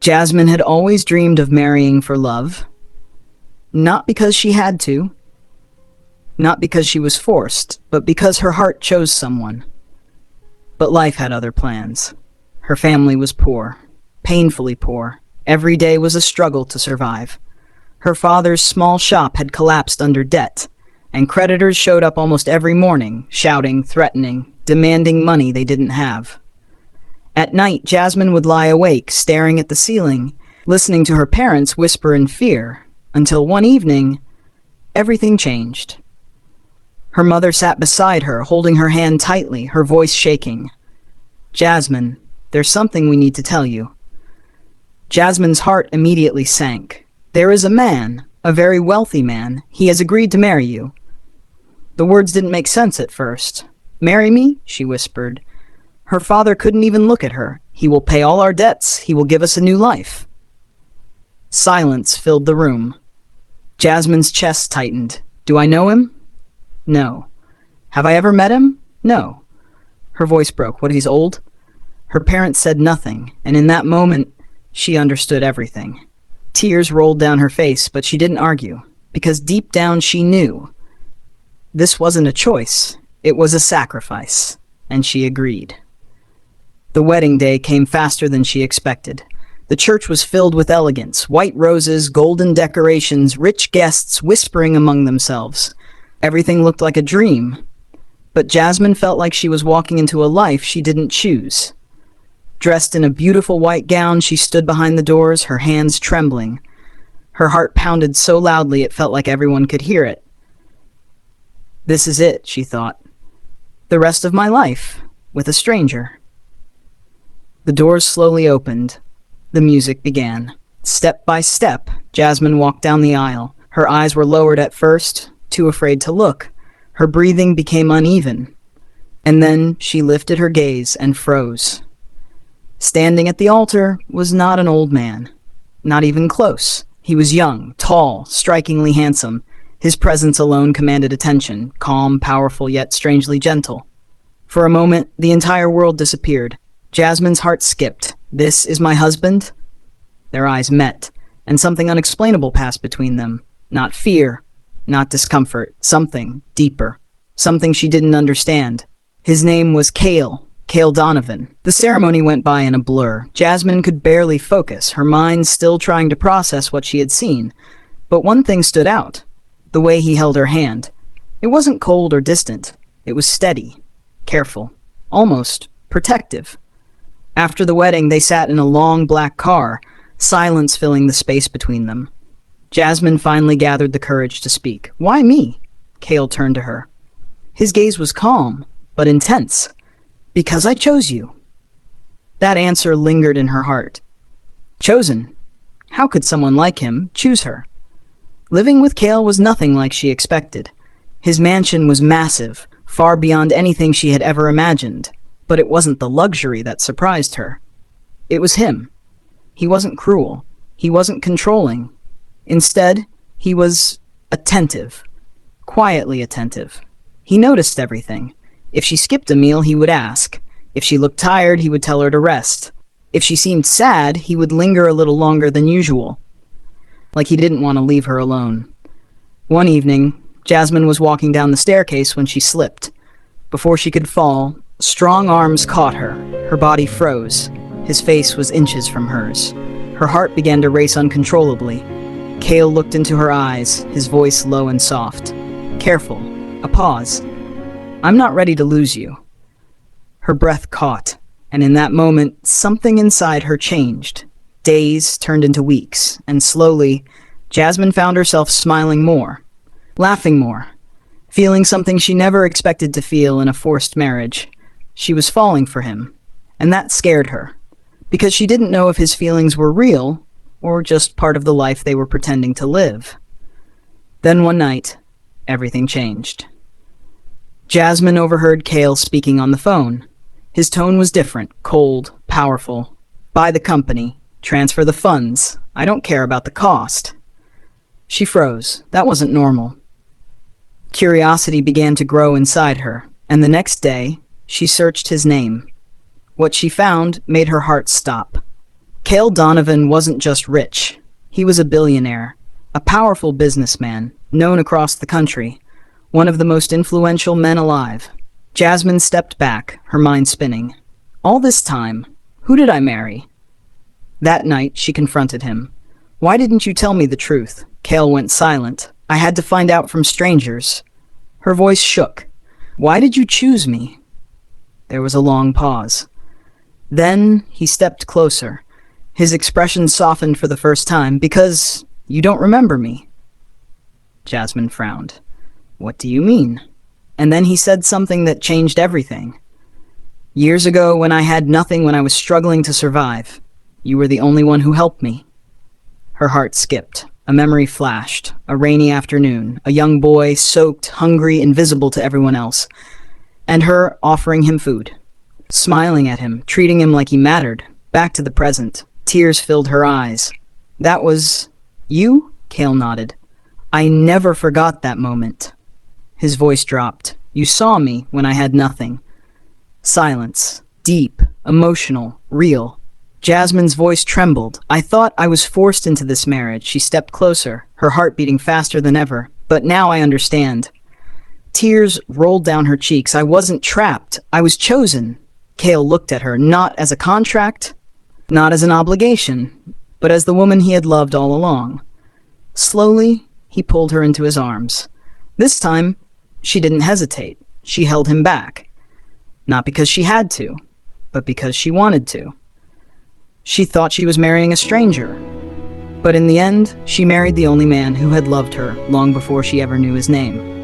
Jasmine had always dreamed of marrying for love. Not because she had to, not because she was forced, but because her heart chose someone. But life had other plans. Her family was poor, painfully poor. Every day was a struggle to survive. Her father's small shop had collapsed under debt, and creditors showed up almost every morning, shouting, threatening, demanding money they didn't have. At night, Jasmine would lie awake, staring at the ceiling, listening to her parents whisper in fear, until one evening, everything changed. Her mother sat beside her, holding her hand tightly, her voice shaking. "Jasmine, there's something we need to tell you." Jasmine's heart immediately sank. "There is a man, a very wealthy man. He has agreed to marry you." The words didn't make sense at first. "Marry me?" she whispered. Her father couldn't even look at her. "He will pay all our debts. He will give us a new life." Silence filled the room. Jasmine's chest tightened. "Do I know him?" "No." "Have I ever met him?" "No." Her voice broke. "What, he's old?" Her parents said nothing, and in that moment, she understood everything. Tears rolled down her face, but she didn't argue, because deep down she knew. This wasn't a choice, it was a sacrifice, and she agreed. The wedding day came faster than she expected. The church was filled with elegance, white roses, golden decorations, rich guests whispering among themselves. Everything looked like a dream, but Jasmine felt like she was walking into a life she didn't choose. Dressed in a beautiful white gown, she stood behind the doors, her hands trembling. Her heart pounded so loudly it felt like everyone could hear it. This is it, she thought. The rest of my life, with a stranger. The doors slowly opened. The music began. Step by step, Jasmine walked down the aisle. Her eyes were lowered at first, too afraid to look. Her breathing became uneven. And then she lifted her gaze and froze. Standing at the altar was not an old man. Not even close. He was young, tall, strikingly handsome. His presence alone commanded attention, calm, powerful, yet strangely gentle. For a moment, the entire world disappeared. Jasmine's heart skipped. "This is my husband?" Their eyes met, and something unexplainable passed between them. Not fear, not discomfort, something deeper. Something she didn't understand. His name was Kael Donovan. The ceremony went by in a blur. Jasmine could barely focus, her mind still trying to process what she had seen. But one thing stood out. The way he held her hand. It wasn't cold or distant. It was steady, careful, almost protective. After the wedding, they sat in a long black car, silence filling the space between them. Jasmine finally gathered the courage to speak. "Why me?" Kael turned to her. His gaze was calm, but intense. "Because I chose you." That answer lingered in her heart. Chosen? How could someone like him choose her? Living with Kael was nothing like she expected. His mansion was massive, far beyond anything she had ever imagined. But it wasn't the luxury that surprised her. It was him. He wasn't cruel. He wasn't controlling. Instead, he was attentive. Quietly attentive. He noticed everything. If she skipped a meal, he would ask. If she looked tired, he would tell her to rest. If she seemed sad, he would linger a little longer than usual. Like he didn't want to leave her alone. One evening, Jasmine was walking down the staircase when she slipped. Before she could fall, strong arms caught her. Her body froze. His face was inches from hers. Her heart began to race uncontrollably. Kael looked into her eyes, his voice low and soft. "Careful." A pause. "I'm not ready to lose you." Her breath caught, and in that moment, something inside her changed. Days turned into weeks, and slowly, Jasmine found herself smiling more, laughing more, feeling something she never expected to feel in a forced marriage. She was falling for him, and that scared her, because she didn't know if his feelings were real or just part of the life they were pretending to live. Then one night, everything changed. Jasmine overheard Kael speaking on the phone. His tone was different, cold, powerful. "Buy the company. Transfer the funds. I don't care about the cost." She froze. That wasn't normal. Curiosity began to grow inside her, and the next day, she searched his name. What she found made her heart stop. Kael Donovan wasn't just rich. He was a billionaire, a powerful businessman, known across the country, one of the most influential men alive. Jasmine stepped back, her mind spinning. All this time, who did I marry? That night, she confronted him. Why didn't you tell me the truth? Kael went silent. I had to find out from strangers. Her voice shook. Why did you choose me? There was a long pause. Then he stepped closer. His expression softened for the first time. Because you don't remember me. Jasmine frowned. What do you mean? And then he said something that changed everything. Years ago, when I had nothing, when I was struggling to survive, you were the only one who helped me. Her heart skipped. A memory flashed. A rainy afternoon. A young boy, soaked, hungry, invisible to everyone else. And her offering him food. Smiling at him, treating him like he mattered. Back to the present. Tears filled her eyes. That was you? Kael nodded. I never forgot that moment. His voice dropped. You saw me when I had nothing. Silence. Deep. Emotional. Real. Jasmine's voice trembled. I thought I was forced into this marriage. She stepped closer, her heart beating faster than ever. But now I understand. Tears rolled down her cheeks. I wasn't trapped. I was chosen. Kael looked at her, not as a contract, not as an obligation, but as the woman he had loved all along. Slowly, he pulled her into his arms. This time, she didn't hesitate. She held him back. Not because she had to, but because she wanted to. She thought she was marrying a stranger. But in the end, she married the only man who had loved her long before she ever knew his name.